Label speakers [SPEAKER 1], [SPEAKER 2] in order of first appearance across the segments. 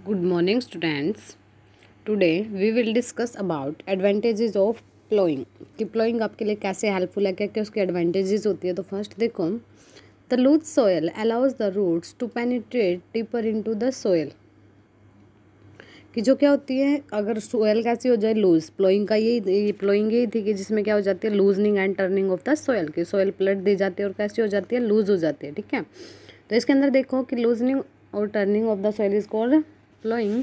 [SPEAKER 1] Good morning, students. Today we will discuss about advantages of plowing. कि plowing आपके लिए कैसे हेल्पफुल है, क्या क्या उसकी एडवांटेजेस होती है. तो फर्स्ट देखो, the loose soil allows the roots to penetrate deeper into the soil. कि जो क्या होती है, अगर सोयल कैसी हो जाए लूज, प्लोइंग का यही प्लोइंग यही थी कि जिसमें क्या हो जाती है loosening and turning of the soil. की सोयल पलट दी जाती है और कैसी हो जाती है, लूज हो जाती है. ठीक है, तो इसके अंदर देखो कि लूजनिंग और turning of the soil is called ploughing.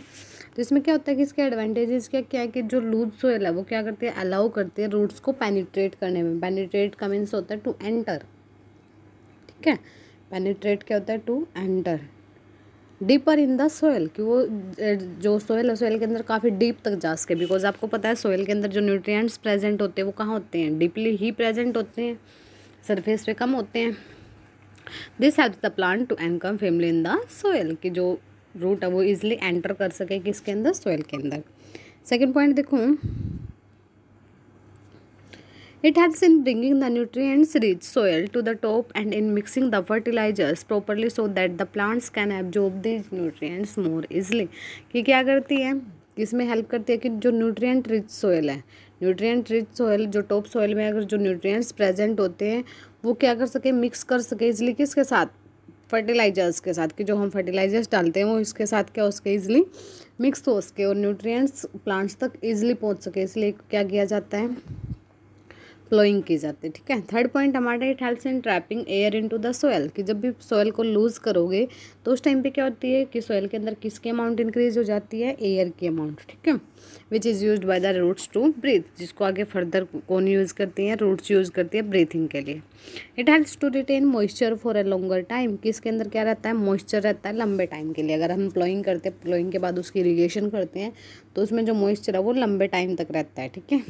[SPEAKER 1] तो इसमें क्या होता है कि इसके एडवांटेजेस क्या क्या है कि जो लूज सोयल है वो क्या करती है, अलाउ करती है रूट्स को पेनिट्रेट करने में. पेनिट्रेट का मीन्स होता है टू एंटर. ठीक है, पेनिट्रेट क्या होता है, to enter deeper in the soil. कि वो जो सोयल है सोयल के अंदर काफ़ी डीप तक जा सके. बिकॉज आपको पता है सोयल के अंदर जो न्यूट्रिएंट्स प्रेजेंट होते हैं वो कहाँ होते हैं, डीपली ही प्रेजेंट होते हैं, सरफेस पे कम होते हैं. This helps the plant to एनकम फैमिली इन द सोयल. कि जो रूट है वो इजिली एंटर कर सके किसके अंदर, सोयल के अंदर. सेकेंड पॉइंट देखो, it helps in bringing the nutrients rich soil to the top and in mixing the fertilizers properly so that the plants can absorb these nutrients more easily. कि क्या करती है, इसमें हेल्प करती है कि जो न्यूट्रिएंट रिच सोयल है, न्यूट्रिएंट रिच सोयल जो टॉप सोयल में अगर जो न्यूट्रिएंट्स प्रेजेंट होते हैं वो क्या कर सके, मिक्स कर सके इजली किसके साथ, फर्टिलाइजर्स के साथ. कि जो हम फर्टिलाइजर्स डालते हैं वो इसके साथ क्या हो सके, इजली मिक्स हो सके और न्यूट्रिएंट्स प्लांट्स तक इजली पहुंच सके. इसलिए क्या किया जाता है, प्लोइंग की जाती है. ठीक है, थर्ड पॉइंट हमारा, it helps in trapping air into the soil. कि जब भी सोयल को लूज़ करोगे तो उस टाइम पे क्या होती है कि सोयल के अंदर किसकी अमाउंट इंक्रीज हो जाती है, एयर की अमाउंट. ठीक है, which is used by the roots to breathe. जिसको आगे फर्दर कौन यूज़ करती है, रूट्स यूज़ करती है ब्रीथिंग के लिए. It helps to retain moisture for a longer time. कि इसके अंदर क्या रहता है, मॉइस्चर रहता है लंबे टाइम के लिए. अगर हम प्लोइंग करते हैं, प्लोइंग के बाद उसकी इरीगेशन करते हैं तो उसमें जो मॉइस्चर है वो लंबे टाइम तक रहता है. ठीक है,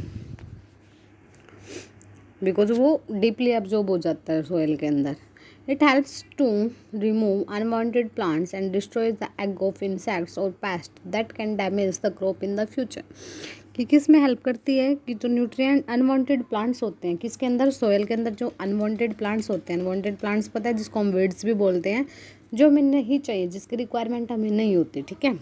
[SPEAKER 1] बिकॉज वो डीपली एब्जॉर्ब हो जाता है सोयल के अंदर. It helps to remove unwanted plants and destroys the egg of insects और pest that can damage the crop in the future. कि किस में हेल्प करती है कि जो न्यूट्रिएंट अनवांटेड प्लांट्स होते हैं किसके अंदर, सोयल के अंदर जो अनवांटेड प्लांट्स होते हैं. अनवांटेड प्लांट्स पता है जिसको हम वीड्स भी बोलते हैं, जो हमें नहीं चाहिए, जिसकी रिक्वायरमेंट हमें नहीं होती. ठीक है,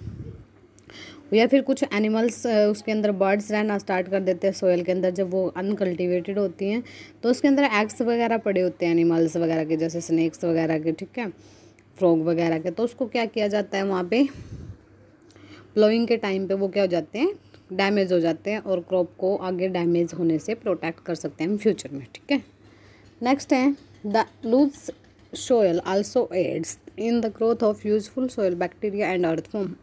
[SPEAKER 1] या फिर कुछ एनिमल्स उसके अंदर बर्ड्स रहना स्टार्ट कर देते हैं सोयल के अंदर. जब वो अनकल्टिवेटेड होती हैं तो उसके अंदर एग्स वगैरह पड़े होते हैं एनिमल्स वगैरह के, जैसे स्नेक्स वगैरह के. ठीक है, फ्रॉग वगैरह के. तो उसको क्या किया जाता है, वहाँ पे प्लोइंग के टाइम पे वो क्या हो जाते हैं, डैमेज हो जाते हैं और क्रॉप को आगे डैमेज होने से प्रोटेक्ट कर सकते हैं हम फ्यूचर में. ठीक है, नेक्स्ट है, the loose soil also aids in the growth of useful soil bacteria and earthworm.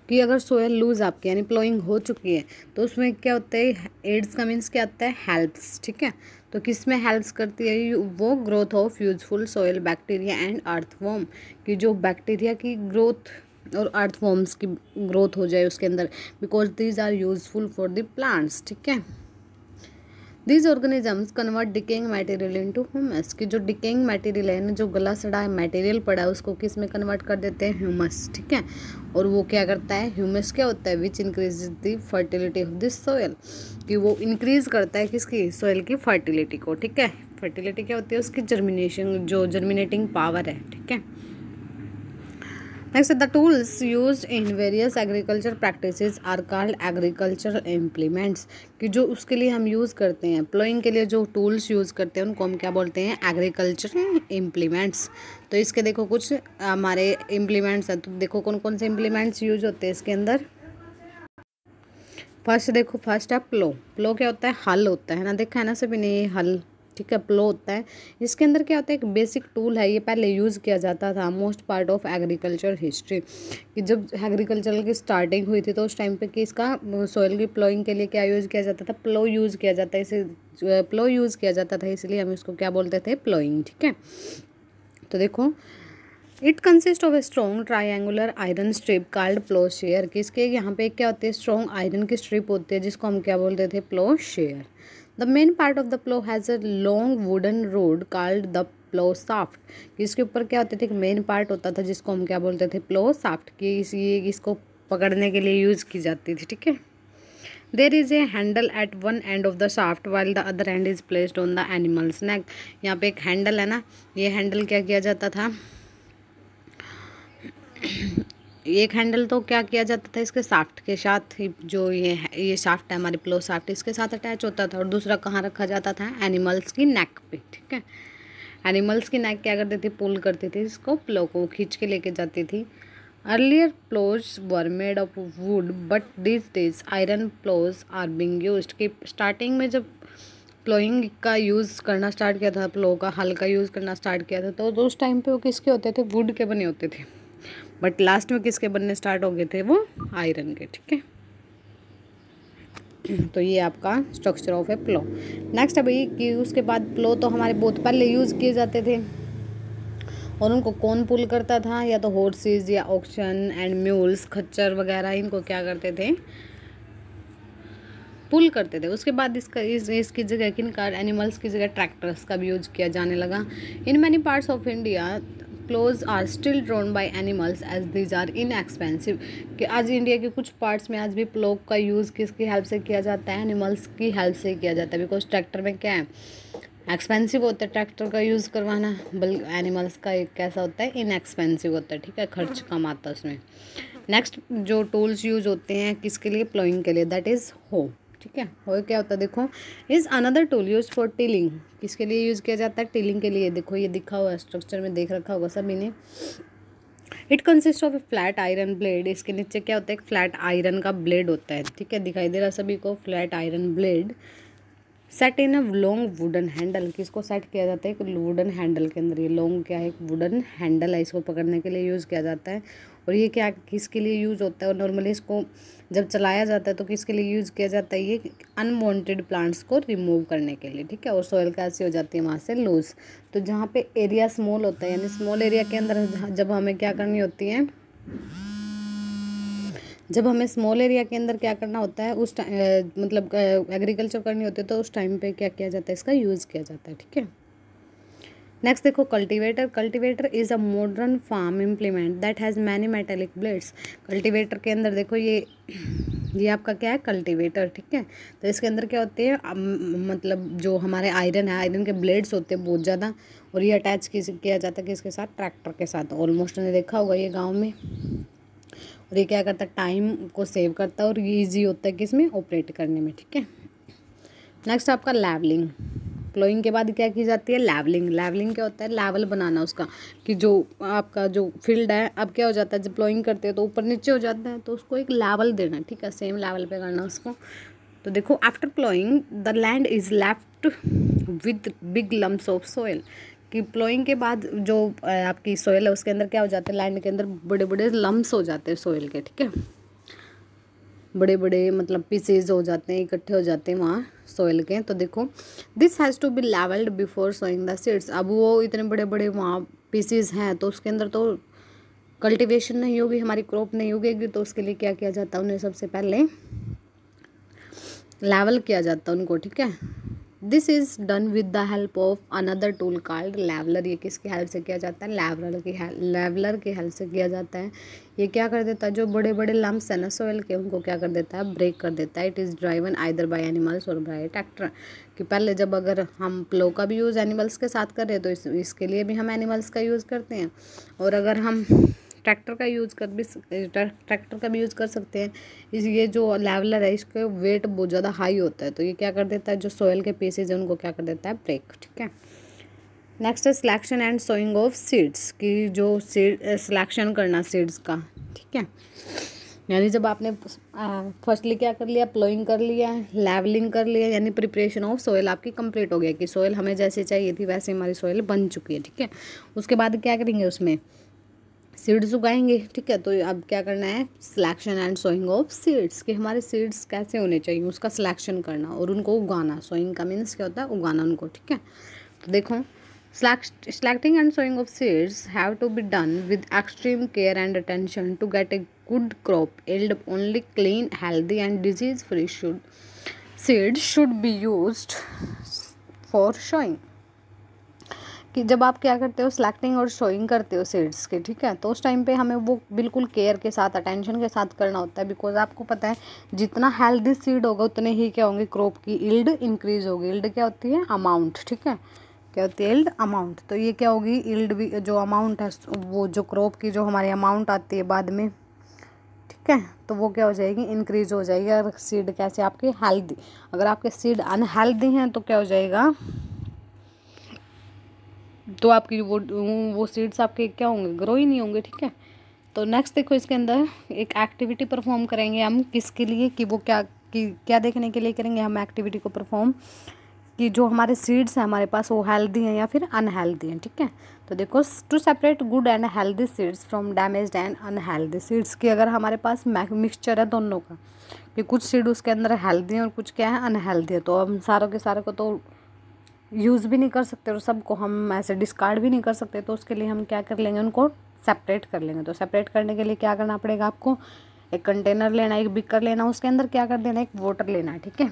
[SPEAKER 1] कि अगर सोयल लूज आपकी यानी प्लोइंग हो चुकी है तो उसमें क्या होता है, एड्स का मीन्स क्या आता है, हेल्प्स. ठीक है, तो किस में हेल्प्स करती है वो, growth of useful soil bacteria and earthworm. कि जो बैक्टीरिया की ग्रोथ और अर्थवॉर्म्स की ग्रोथ हो जाए उसके अंदर, because these are useful for the plants. ठीक है, these organisms convert decaying material into humus. की जो डिकेइंग मटेरियल है ना, जो गला सड़ा मटेरियल पड़ा है उसको किस में कन्वर्ट कर देते हैं, ह्यूमस. ठीक है, और वो क्या करता है, ह्यूमस क्या होता है, which increase the fertility of this soil. कि वो इंक्रीज करता है किसकी, सोयल की फर्टिलिटी को. ठीक है, फर्टिलिटी क्या होती है, उसकी जर्मिनेशन, जो जर्मिनेटिंग पावर है. ठीक है, next, the tools used in various agriculture practices are called agricultural implements. कि जो उसके लिए हम यूज़ करते हैं, प्लोइंग के लिए जो टूल्स यूज़ करते हैं उनको हम क्या बोलते हैं, एग्रीकल्चरल इम्प्लीमेंट्स. तो इसके देखो कुछ हमारे इम्प्लीमेंट्स हैं. तो देखो कौन कौन से इम्प्लीमेंट्स यूज होते हैं इसके अंदर. फर्स्ट देखो, फर्स्ट है प्लो. प्लो क्या होता है, हल होता है ना, देखा है ना सभी ने, ये हल. ठीक है, प्लो होता है. इसके अंदर क्या होता है, एक बेसिक टूल है, ये पहले यूज़ किया जाता था most part of agriculture history. कि जब एग्रीकल्चर की स्टार्टिंग हुई थी तो उस टाइम पे कि इसका सोयल की प्लोइंग के लिए क्या यूज़ किया जाता था, प्लो यूज़ किया जाता है. इसे प्लो यूज़ किया जाता था, इसलिए हम इसको क्या बोलते थे, प्लोइंग. ठीक है, तो देखो, it consist of a strong triangular iron strip called ploughshare. कि इसके यहाँ पे क्या होती है, स्ट्रॉन्ग आयरन की स्ट्रिप होती है जिसको हम क्या बोलते थे, ploughshare. The main part of the plough has a long wooden rod called the plough shaft. इसके ऊपर क्या होते थे, एक मेन पार्ट होता था जिसको हम क्या बोलते थे, प्लो साफ्ट. कि इसको पकड़ने के लिए यूज़ की जाती थी. ठीक है, there is a handle at one end of the shaft while the other end is placed on the animal's neck. यहाँ पे एक हैंडल है ना, ये हैंडल क्या किया जाता था, एक हैंडल तो क्या किया जाता था इसके शाफ्ट के साथ, जो ये शाफ्ट है हमारी प्लो शाफ्ट, इसके साथ अटैच होता था। और दूसरा कहाँ रखा जाता था, एनिमल्स की नेक पे, ठीक है। एनिमल्स की नेक क्या करती थी, पुल करती थी इसको, प्लो को खींच के लेके जाती थी। Earlier ploughs were made of wood but these days iron ploughs are being used. कि स्टार्टिंग में जब प्लोइंग का यूज़ करना स्टार्ट किया था, प्लो का हल का यूज़ करना स्टार्ट किया था, तो उस टाइम पे वो किसके होते थे, वुड के बने होते थे। बट लास्ट में किसके बनने स्टार्ट हो गए थे, वो आयरन के, ठीक है। तो ये आपका structure of a plough. Next अभी कि उसके बाद प्लो तो हमारे बहुत पहले यूज़ किए जाते थे, और उनको कौन पुल करता था, या तो हॉर्सेस या ऑक्शन एंड म्यूल्स, खच्चर वगैरह, इनको क्या करते थे, पुल करते थे। उसके बाद इसकी जगह किन कार एनिमल्स की जगह ट्रैक्टर्स का भी यूज किया जाने लगा। In many parts of India ploughs are still drawn by animals as these are inexpensive. कि आज इंडिया के कुछ पार्ट्स में आज भी प्लो का यूज़ किसकी हेल्प से किया जाता है, एनिमल्स की हेल्प से किया जाता है। बिकॉज ट्रैक्टर में क्या है, एक्सपेंसिव होता है ट्रैक्टर का यूज़ करवाना, बल्कि एनिमल्स का एक कैसा होता है, इनएक्सपेंसिव होता है, ठीक है, खर्च कम आता है उसमें। नेक्स्ट जो टूल्स यूज होते हैं किसके लिए, प्लोइंग के लिए, दैट इज़ हो, ठीक है। हो क्या होता है, देखो, is another tool use for tilling. किसके लिए यूज़ किया जाता है, टिलिंग के लिए। देखो ये दिखा हुआ है स्ट्रक्चर में, देख रखा होगा सभी ने। It consist of A flat iron blade. इसके नीचे क्या होता है, एक फ्लैट आयरन का ब्लेड होता है, ठीक है, दिखाई दे रहा सभी को, फ्लैट आयरन ब्लेड सेट इन अ लॉन्ग वुडन हैंडल। किसको सेट किया जाता है, एक वुडन हैंडल के अंदर। ये लॉन्ग क्या है, एक वुडन हैंडल है, इसको पकड़ने के लिए यूज़ किया जाता है। और ये क्या किसके लिए यूज़ होता है, और नॉर्मली इसको जब चलाया जाता है तो किसके लिए यूज़ किया जाता है, ये अनवांटेड प्लांट्स को रिमूव करने के लिए, ठीक है। और सॉइल कैसी हो जाती है वहाँ से लूज। तो जहाँ पे एरिया स्मॉल होता है, यानी स्मॉल एरिया के अंदर जब हमें क्या करनी होती है, जब हमें स्मॉल एरिया के अंदर क्या करना होता है, उस मतलब एग्रीकल्चर करनी होती है, तो उस टाइम पे क्या किया जाता है, इसका यूज़ किया जाता है, ठीक है। नेक्स्ट देखो cultivator. Cultivator is a modern farm implement that has many metallic blades. Cultivator के अंदर देखो ये आपका क्या है, कल्टीवेटर, ठीक है। तो इसके अंदर क्या होते हैं, मतलब जो हमारे आयरन है, आयरन के ब्लेड्स होते हैं बहुत ज़्यादा, और ये अटैच किया जाता है किसके साथ, ट्रैक्टर के साथ। ऑलमोस्ट ने देखा होगा ये गाँव में। और ये क्या करता है, टाइम को सेव करता है, और ये ईजी होता है किसमें, ऑपरेट करने में, ठीक है। नेक्स्ट आपका लेवलिंग। प्लोइंग के बाद क्या की जाती है, लेवलिंग। लेवलिंग क्या होता है, लेवल बनाना उसका, कि जो आपका जो फील्ड है, अब क्या हो जाता है, जब प्लोइंग करते हैं तो ऊपर नीचे हो जाता है, तो उसको एक लेवल देना, ठीक है, सेम लेवल पे करना उसको। तो देखो after ploughing the land is left with big lumps of soil. कि प्लोइंग के बाद जो आपकी सॉइल है उसके अंदर क्या हो जाता है, लैंड के अंदर बड़े बड़े लम्प्स हो जाते हैं सॉइल के, ठीक है, बड़े बड़े मतलब पीसेज हो जाते हैं, इकट्ठे हो जाते हैं वहाँ सॉइल के। तो देखो this has to be levelled before sowing the seeds. अब वो इतने बड़े बड़े वहाँ पीसेज हैं, तो उसके अंदर तो कल्टीवेशन नहीं होगी, हमारी क्रॉप नहीं उगेगी, तो उसके लिए क्या किया जाता है, उन्हें सबसे पहले लेवल किया जाता है उनको, ठीक है। This is done with the help of another tool called leveller. ये किसकी हेल्प से किया जाता है, लेवलर की हेल्प से किया जाता है। ये क्या कर देता है, जो बड़े बड़े लम्प्स है ना सॉइल के, उनको क्या कर देता है, ब्रेक कर देता है। It is driven either by animals और बाय ट्रैक्टर। कि पहले जब अगर हम प्लो का भी यूज़ एनिमल्स के साथ कर रहे हैं तो इसके लिए भी हम एनिमल्स का यूज़ करते हैं, और अगर हम ट्रैक्टर का यूज़ कर सकते हैं। ये जो लेवलर है इसके वेट बहुत ज़्यादा हाई होता है, तो ये क्या कर देता है, जो सॉइल के पीसेज है उनको क्या कर देता है, ब्रेक, ठीक है। नेक्स्ट है selection and sowing of seeds. की जो सिलेक्शन करना सीड्स का, ठीक है, यानी जब आपने फर्स्टली क्या कर लिया, प्लोइंग कर लिया, लेवलिंग कर लिया, यानी प्रिपरेशन ऑफ सॉइल आपकी कंप्लीट हो गया, कि सॉइल हमें जैसे चाहिए थी वैसे हमारी सॉइल बन चुकी है, ठीक है। उसके बाद क्या करेंगे, उसमें सीड्स उगाएंगे, ठीक है। तो अब क्या करना है, selection and sowing of seeds, कि हमारे सीड्स कैसे होने चाहिए उसका सिलेक्शन करना और उनको उगाना। सोइंग का मीन्स क्या होता है, उगाना उनको, ठीक है। तो देखो selecting and sowing of seeds have to be done with extreme care and attention to get a good crop yield. Only clean, healthy and disease free seeds should be used for sowing। कि जब आप क्या करते हो, selecting और showing करते हो seeds के, ठीक है, तो उस टाइम पे हमें वो बिल्कुल केयर के साथ, अटेंशन के साथ करना होता है। बिकॉज आपको पता है जितना हेल्दी सीड होगा उतने ही क्या होंगे, क्रॉप की यील्ड इंक्रीज होगी। यील्ड क्या होती है, अमाउंट, ठीक है, क्या होती है, यील्ड अमाउंट। तो ये क्या होगी, यील्ड भी जो अमाउंट है, वो जो क्रॉप की जो हमारी अमाउंट आती है बाद में ठीक है। तो वो क्या हो जाएगी, इंक्रीज हो जाएगी। अगर सीड कैसे आपके हेल्दी, अगर आपके सीड अनहेल्दी हैं तो क्या हो जाएगा, तो आपकी वो सीड्स आपके क्या होंगे, ग्रो ही नहीं होंगे। ठीक है। तो नेक्स्ट देखो, इसके अंदर एक एक्टिविटी परफॉर्म करेंगे हम, किसके लिए कि वो क्या देखने के लिए करेंगे हम एक्टिविटी को परफॉर्म, कि जो हमारे सीड्स हैं हमारे पास वो हेल्दी हैं या फिर अनहेल्दी हैं। ठीक है। तो देखो, to separate good and healthy seeds from damaged and unhealthy seeds, की अगर हमारे पास मिक्सचर है दोनों का, कि कुछ सीड उसके अंदर हेल्दी हैं और कुछ क्या है अनहेल्दी है, तो हम सारों के सारे को तो यूज़ भी नहीं कर सकते और सबको हम ऐसे डिस्कार्ड भी नहीं कर सकते। तो उसके लिए हम क्या कर लेंगे, उनको सेपरेट कर लेंगे। तो सेपरेट करने के लिए क्या करना पड़ेगा आपको, एक कंटेनर लेना, एक बिकर लेना, उसके अंदर क्या कर देना, एक वाटर लेना है। ठीक है।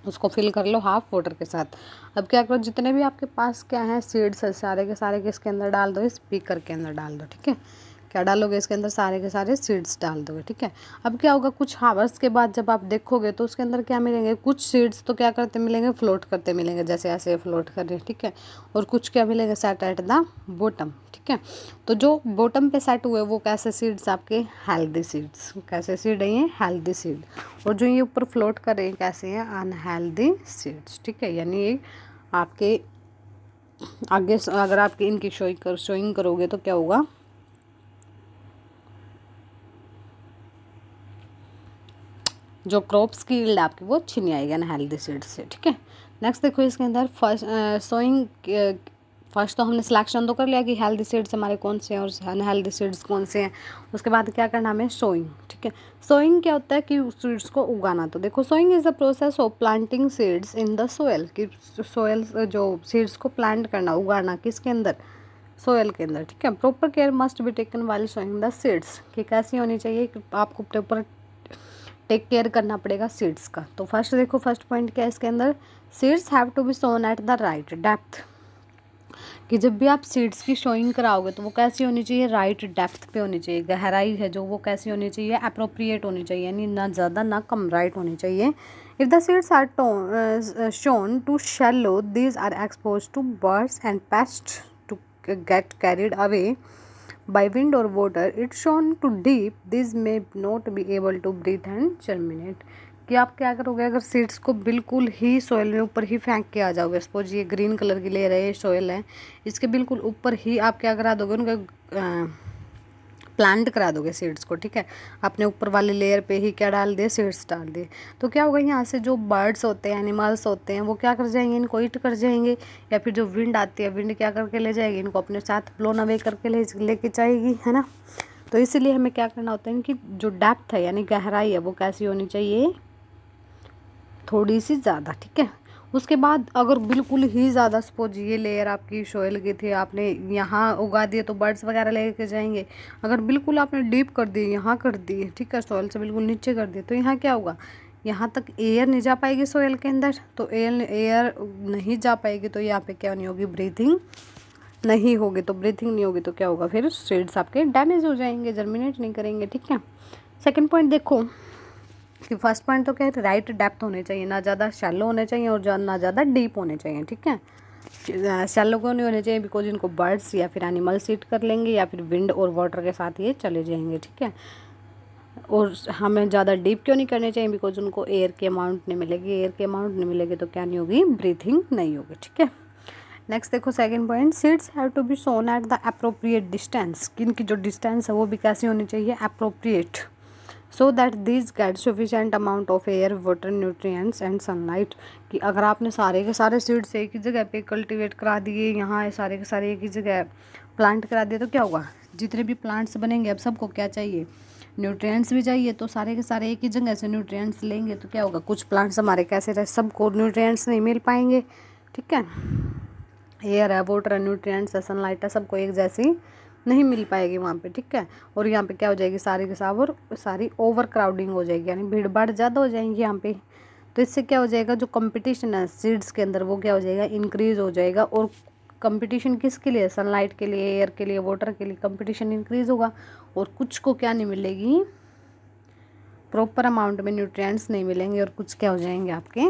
[SPEAKER 1] उसको फिल कर लो हाफ वाटर के साथ। अब क्या करो, जितने भी आपके पास क्या है सीड्स है सारे के सारे इसके अंदर डाल दो, इस बिकर के अंदर डाल दो। ठीक है। क्या डालोगे, इसके अंदर सारे के सारे सीड्स डाल दोगे। ठीक है। अब क्या होगा, कुछ हावर्स के बाद जब आप देखोगे तो उसके अंदर क्या मिलेंगे, कुछ सीड्स तो क्या करते मिलेंगे, फ्लोट करते मिलेंगे, जैसे ऐसे फ्लोट कर रहे हैं। ठीक है। और कुछ क्या मिलेंगे, सेट एट द बॉटम। ठीक है। तो जो बॉटम पे सेट हुए वो कैसे सीड्स, आपके हेल्दी सीड्स। कैसे सीड है ये, हेल्दी सीड। और जो ये ऊपर फ्लोट कर रहे हैं कैसे हैं, अनहेल्दी सीड्स। ठीक है। यानी ये आपके आगे अगर आपकी इनकी शोइंग करोगे तो क्या होगा, जो क्रॉप्स की यील्ड आपकी वो अच्छी नहीं आएगी अनहेल्दी सीड्स से। ठीक है। नेक्स्ट देखो, इसके अंदर फर्स्ट तो हमने सिलेक्शन तो कर लिया कि हेल्दी सीड्स हमारे कौन से हैं और अनहेल्दी सीड्स कौन से हैं। उसके बाद क्या करना हमें, सोइंग। ठीक है। सोइंग क्या होता है कि सीड्स को उगाना। तो देखो, sowing is the process of planting seeds in the soil, कि सोयल जो सीड्स को प्लांट करना, उगाना किसके अंदर, सोयल के अंदर। ठीक है। Proper care must be taken while sowing the seeds, कि कैसी होनी चाहिए, कि आपको प्रॉपर टेक केयर करना पड़ेगा सीड्स का। तो फर्स्ट देखो, फर्स्ट पॉइंट क्या है इसके अंदर, seeds have to be sown at the right depth, कि जब भी आप सीड्स की शोइंग कराओगे तो वो कैसी होनी चाहिए, राइट डेप्थ पे होनी चाहिए। गहराई है जो वो कैसी होनी चाहिए, अप्रोप्रिएट होनी चाहिए, यानी ना ज़्यादा ना कम, राइट होनी चाहिए। If the seeds are sown too shallow, these are expose to birds and pest to get carried away by wind or water. It's shown to deep, these may not be able to breathe and germinate, कि आप क्या करोगे, अगर seeds को बिल्कुल ही soil में ऊपर ही फेंक के आ जाओगे, सपोज ये ग्रीन कलर की लेयर है, ये सॉइल है, इसके बिल्कुल ऊपर ही आप क्या करा दोगे, उनका प्लांट करा दोगे सीड्स को। ठीक है। अपने ऊपर वाली लेयर पे ही क्या डाल दिए, सीड्स डाल दिए। तो क्या होगा, यहाँ से जो बर्ड्स होते हैं, एनिमल्स होते हैं, वो क्या कर जाएंगे, इनको ईट कर जाएंगे, या फिर जो विंड आती है, विंड क्या करके ले जाएगी, इनको अपने साथ ब्लोन अवे करके लेके जाएगी, है ना। तो इसीलिए हमें क्या करना होता है कि जो डेप्थ है यानी गहराई है वो कैसी होनी चाहिए, थोड़ी सी ज़्यादा। ठीक है। उसके बाद अगर बिल्कुल ही ज़्यादा, सपोज ये लेयर आपकी सोयल की थी, आपने यहाँ उगा दिए तो बर्ड्स वगैरह लेके जाएंगे। अगर बिल्कुल आपने डीप कर दी, यहाँ कर दी, ठीक है, सोयल से बिल्कुल नीचे कर दिए, तो यहाँ क्या होगा, यहाँ तक एयर नहीं जा पाएगी सोयल के अंदर। तो एयर नहीं जा पाएगी तो यहाँ पे क्या नहीं होगी, ब्रीथिंग नहीं होगी। तो ब्रीथिंग नहीं होगी तो क्या होगा, फिर सीड्स आपके डैमेज हो जाएंगे, जर्मिनेट नहीं करेंगे। ठीक है। सेकेंड पॉइंट देखो, कि फर्स्ट पॉइंट तो क्या है, राइट डेप्थ होने चाहिए, ना ज़्यादा शैलो होने चाहिए और ना ज़्यादा डीप होने चाहिए। ठीक है। शैलो को नहीं होने चाहिए बिकॉज इनको बर्ड्स या फिर एनिमल्स ईट कर लेंगे, या फिर विंड और वाटर के साथ ये चले जाएंगे। ठीक है। और हमें ज़्यादा डीप क्यों नहीं करने चाहिए, बिकॉज उनको एयर की अमाउंट नहीं मिलेगी, एयर की अमाउंट नहीं मिलेगी तो क्या नहीं होगी, ब्रीथिंग नहीं होगी। ठीक है। नेक्स्ट देखो, second point, seeds have to be sown at the appropriate distance, कि इनकी जो डिस्टेंस है वो भी कैसी होनी चाहिए, appropriate, so that this get sufficient amount of air, water, nutrients and sunlight, कि अगर आपने सारे के सारे सीड्स एक ही जगह पे कल्टीवेट करा दिए, यहाँ सारे के सारे एक ही जगह प्लांट करा दिए, तो क्या होगा, जितने भी प्लांट्स बनेंगे अब सबको क्या चाहिए, न्यूट्रिएंट्स भी चाहिए। तो सारे के सारे एक ही जगह से न्यूट्रिएंट्स लेंगे तो क्या होगा, कुछ प्लांट्स हमारे कैसे रहे, सबको न्यूट्रिएंट्स नहीं मिल पाएंगे। ठीक है। एयर है, वाटर है, न्यूट्रिएंट्स है, सनलाइट है, सबको एक जैसी नहीं मिल पाएगी वहाँ पे। ठीक है। और यहाँ पे क्या हो जाएगी, सारी के सारी ओवर क्राउडिंग हो जाएगी, यानी भीड़ भाड़ ज़्यादा हो जाएंगी यहाँ पे। तो इससे क्या हो जाएगा, जो कंपटीशन है सीड्स के अंदर वो क्या हो जाएगा, इंक्रीज हो जाएगा। और कंपटीशन किसके लिए, सनलाइट के लिए, एयर के लिए, वाटर के लिए कंपटीशन इंक्रीज होगा। और कुछ को क्या नहीं मिलेगी, प्रॉपर अमाउंट में न्यूट्रिएंट्स नहीं मिलेंगे, और कुछ क्या हो जाएंगे आपके,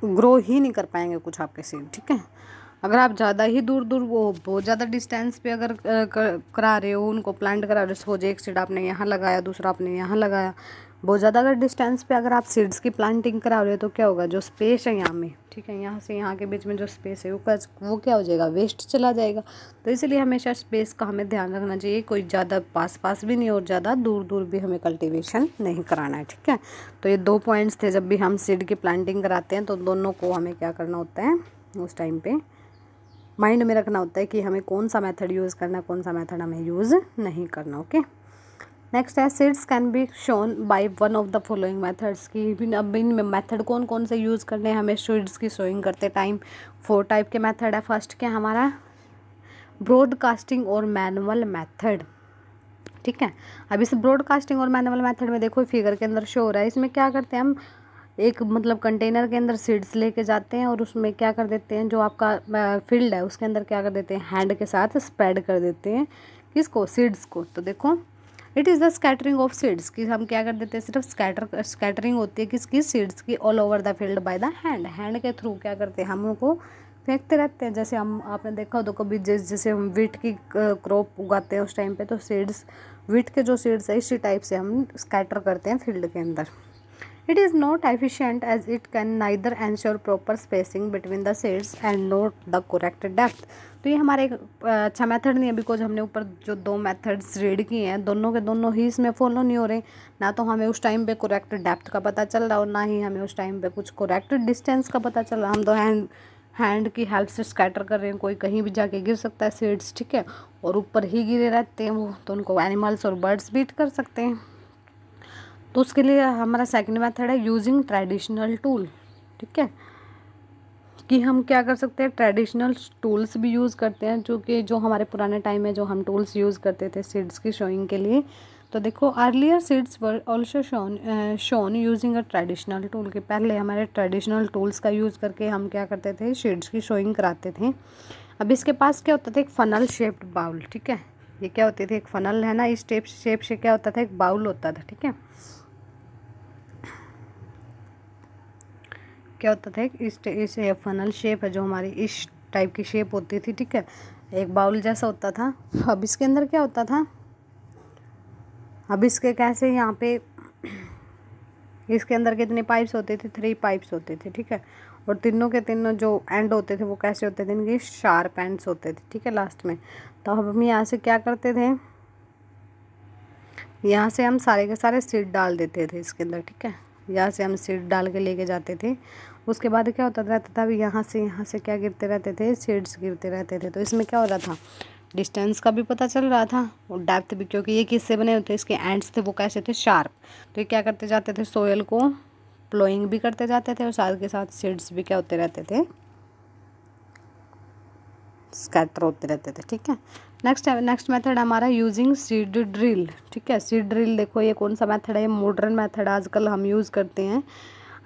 [SPEAKER 1] ग्रो ही नहीं कर पाएंगे कुछ आपके सीड। ठीक है। अगर आप ज़्यादा ही दूर दूर वो बहुत ज़्यादा डिस्टेंस पे अगर करा रहे हो, उनको प्लांट करा रहे हो, सपोज एक सीड आपने यहाँ लगाया, दूसरा आपने यहाँ लगाया, बहुत ज़्यादा अगर डिस्टेंस पे अगर आप सीड्स की प्लांटिंग करा रहे हो तो क्या होगा, जो स्पेस है यहाँ में, ठीक है, यहाँ से यहाँ के बीच में जो स्पेस है वो क्या हो जाएगा, वेस्ट चला जाएगा। तो इसलिए हमेशा स्पेस का हमें ध्यान रखना चाहिए, कोई ज़्यादा पास पास भी नहीं और ज़्यादा दूर दूर भी हमें कल्टिवेशन नहीं कराना है, ठीक है। तो ये 2 पॉइंट्स थे, जब भी हम सीड की प्लांटिंग कराते हैं तो दोनों को हमें क्या करना होता है, उस टाइम पे माइंड में रखना होता है कि हमें कौन सा मेथड यूज़ करना है, कौन सा मेथड हमें यूज़ नहीं करना। ओके, नेक्स्ट है seeds can be shown by one of the following methods की। अब इन मेथड कौन कौन से यूज़ करने हैं हमें सीड्स की शोइंग करते टाइम। 4 टाइप के मेथड है। फर्स्ट क्या हमारा ब्रॉडकास्टिंग और मैनुअल मेथड, ठीक है। अब इस ब्रॉडकास्टिंग और मैनुअल मेथड में देखो फिगर के अंदर शो हो रहा है, इसमें क्या करते हैं हम एक मतलब कंटेनर के अंदर सीड्स लेके जाते हैं और उसमें क्या कर देते हैं, जो आपका फील्ड है उसके अंदर क्या कर देते हैं, हैंड के साथ स्प्रेड कर देते हैं, किसको, सीड्स को। तो देखो it is the scattering of seeds, कि हम क्या कर देते हैं, सिर्फ स्कैटरिंग होती है किसकी, सीड्स की, all over the field by the hand के थ्रू क्या करते हैं, हम उनको फेंकते रहते हैं। जैसे हम आपने देखा हो तो कभी जैसे हम वीट की क्रॉप उगाते हैं उस टाइम पे, तो सीड्स वीट के जो सीड्स है इसी टाइप से हम स्कैटर करते हैं फील्ड के अंदर। It is not efficient as it can neither ensure proper spacing between the seeds and nor the correct depth। तो ये हमारे एक अच्छा मेथड नहीं है, बिकॉज हमने ऊपर जो 2 मेथड्स रीड किए हैं दोनों के दोनों ही इसमें फॉलो नहीं हो रहे। ना तो हमें उस टाइम पे करेक्ट डेप्थ का पता चल रहा और ना ही हमें उस टाइम पे कुछ करेक्ट डिस्टेंस का पता चल रहा। हम तो हैंड की हेल्प से स्कैटर कर रहे हैं, कोई कहीं भी जाके गिर सकता है सीड्स, ठीक है, और ऊपर ही गिरे रहते हैं वो, तो उनको एनिमल्स और बर्ड्स बीट कर सकते हैं। तो उसके लिए हमारा सेकंड मेथड है यूजिंग ट्रेडिशनल टूल, ठीक है, कि हम क्या कर सकते हैं, ट्रेडिशनल टूल्स भी यूज़ करते हैं, जो हमारे पुराने टाइम में जो हम टूल्स यूज़ करते थे सीड्स की शोइंग के लिए। तो देखो earlier seeds were also shown using a traditional tool, के पहले हमारे ट्रेडिशनल टूल्स का यूज़ करके हम क्या करते थे, सीड्स की शोइंग कराते थे। अब इसके पास क्या होता था, एक फनल शेप्ड बाउल, ठीक है, ये क्या होती थी, एक फनल है ना, इस शेप से क्या होता था, एक बाउल होता था, ठीक है, क्या होता था, इस फनल शेप है जो हमारी इस टाइप की शेप होती थी, ठीक है, एक बाउल जैसा होता था। अब इसके अंदर क्या होता था, अब इसके कैसे यहाँ पे इसके अंदर कितने पाइप्स होते थे, 3 पाइप्स होते थे, ठीक है, और तीनों के तीनों जो एंड होते थे वो कैसे होते थे, इनके शार्प एंड्स होते थे, ठीक है, लास्ट में। तो हम यहाँ से क्या करते थे, यहाँ से हम सारे के सारे सीड डाल देते थे इसके अंदर, ठीक है, यहाँ से हम सीड डाल के लेके जाते थे। उसके बाद क्या होता रहता था, यहाँ से क्या गिरते रहते थे, सीड्स गिरते रहते थे। तो इसमें क्या हो रहा था, डिस्टेंस का भी पता चल रहा था और डेप्थ भी, क्योंकि ये किससे बने होते, इसके एंड्स थे वो कैसे थे, शार्प। तो ये क्या करते जाते थे, सोयल को प्लोइंग भी करते जाते थे और साथ के साथ सीड्स भी क्या होते रहते थे, स्कैटर होते रहते थे, ठीक है। नेक्स्ट मेथड हमारा यूजिंग सीड ड्रिल, ठीक है। सीड ड्रिल देखो ये कौन सा मेथड है, मॉडर्न मेथड आजकल हम यूज़ करते हैं।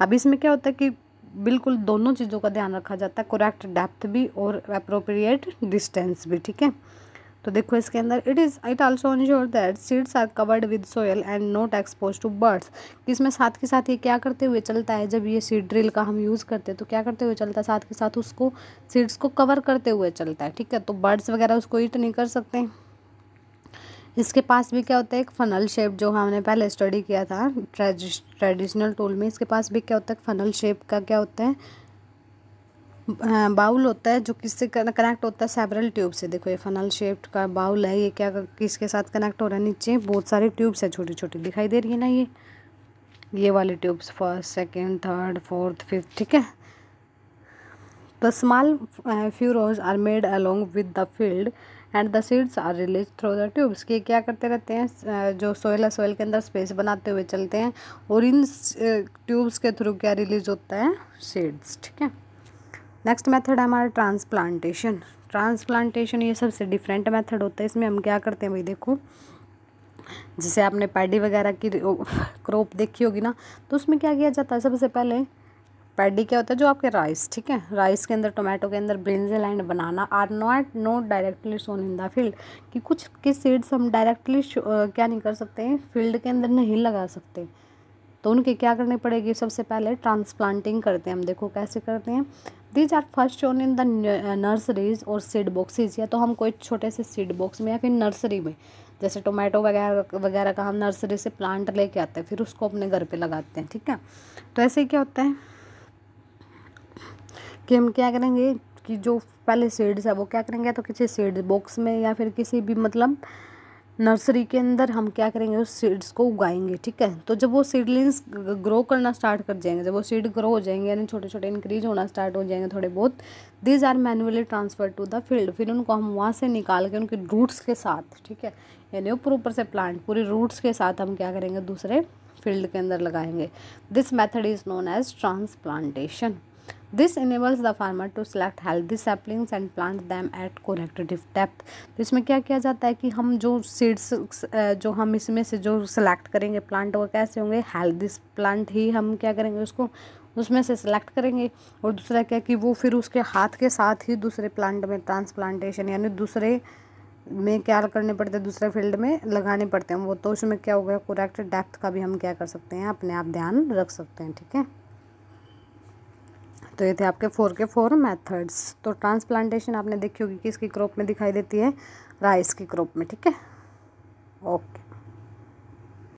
[SPEAKER 1] अब इसमें क्या होता है कि बिल्कुल दोनों चीज़ों का ध्यान रखा जाता है, करेक्ट डेप्थ भी और अप्रोप्रिएट डिस्टेंस भी, ठीक है। तो देखो इसके अंदर it also ensure that seeds are covered with soil and not expose to birds. इसमें साथ के साथ ये क्या करते हुए चलता है, जब ये सीड ड्रिल का हम यूज़ करते हैं तो क्या करते हुए चलता है, साथ के साथ उसको सीड्स को कवर करते हुए चलता है, ठीक है, तो बर्ड्स वगैरह उसको ईट नहीं कर सकते। इसके पास भी क्या होता है, एक फनल शेप, जो हमने पहले स्टडी किया था ट्रेडिशनल टूल में, इसके पास भी क्या होता है, फनल शेप का क्या होता है, बाउल होता है, जो किससे कनेक्ट होता है, सेवरल ट्यूब से। देखो ये फनल शेप्ड का बाउल है, ये क्या किसके साथ कनेक्ट हो रहा है, नीचे बहुत सारे ट्यूब्स है, छोटी छोटी दिखाई दे रही है ना, ये वाले tubes, 1st 2nd 3rd 4th 5th, ठीक है। The small furrows are made along with the field and the seeds are release through the tubes, के क्या करते रहते हैं, जो सोयल के अंदर स्पेस बनाते हुए चलते हैं और इन ट्यूब्स के थ्रू क्या रिलीज होता है, सीड्स, ठीक है। नेक्स्ट मेथड है हमारा ट्रांसप्लांटेशन ये सबसे डिफरेंट मेथड होता है। इसमें हम क्या करते हैं भाई, देखो जैसे आपने पैडी वगैरह की क्रॉप देखी होगी ना, तो उसमें क्या किया जाता है, सबसे पहले पैडी क्या होता है, जो आपके राइस, ठीक है, राइस के अंदर, टोमेटो के अंदर brinjal and banana are not directly sown in the field, कि कुछ के सीड्स हम डायरेक्टली क्या नहीं कर सकते हैं, फील्ड के अंदर नहीं लगा सकते, तो उनके क्या करने पड़ेगी, सबसे पहले ट्रांसप्लांटिंग करते हैं हम। देखो कैसे करते हैं, these are first sown in the nurseries और सीड बॉक्सेज, या तो हम कोई छोटे से सीड बॉक्स में या फिर नर्सरी में, जैसे टोमेटो वगैरह वगैरह का हम नर्सरी से प्लांट लेके आते हैं फिर उसको अपने घर पे लगाते हैं, ठीक है। तो ऐसे ही क्या होता है कि हम क्या करेंगे कि जो पहले सीड्स है वो क्या करेंगे, तो किसी सीड बॉक्स में या फिर किसी भी मतलब नर्सरी के अंदर हम क्या करेंगे उस सीड्स को उगाएंगे, ठीक है। तो जब वो सीडलिंग्स ग्रो करना स्टार्ट कर जाएंगे, जब वो सीड ग्रो हो जाएंगे यानी छोटे छोटे इंक्रीज होना स्टार्ट हो जाएंगे थोड़े बहुत, these are manually transfer to the field, फिर उनको हम वहाँ से निकाल के उनके रूट्स के साथ, ठीक है, यानी ऊपर से प्लांट पूरे रूट्स के साथ हम क्या करेंगे दूसरे फील्ड के अंदर लगाएंगे। This method is known as transplantation. This enables the farmer to select healthy saplings and plant them at correct depth। तो इसमें क्या किया जाता है कि हम जो सीड्स जो हम इसमें से जो सेलेक्ट करेंगे प्लांट वो कैसे होंगे, हेल्दी प्लांट ही हम क्या करेंगे उसको उसमें से सेलेक्ट करेंगे। और दूसरा क्या कि वो फिर उसके हाथ के साथ ही दूसरे प्लांट में ट्रांसप्लांटेशन यानी दूसरे में क्या करने पड़ते हैं, दूसरे फील्ड में लगाने पड़ते हैं वो, तो उसमें क्या हो गया करेक्ट डेप्थ का भी हम क्या कर सकते हैं अपने आप ध्यान रख सकते हैं, ठीक है। तो ये थे आपके 4 के 4 मेथड्स। तो ट्रांसप्लांटेशन आपने देखी होगी कि किसकी क्रॉप में दिखाई देती है, राइस की क्रॉप में, ठीक है। ओके।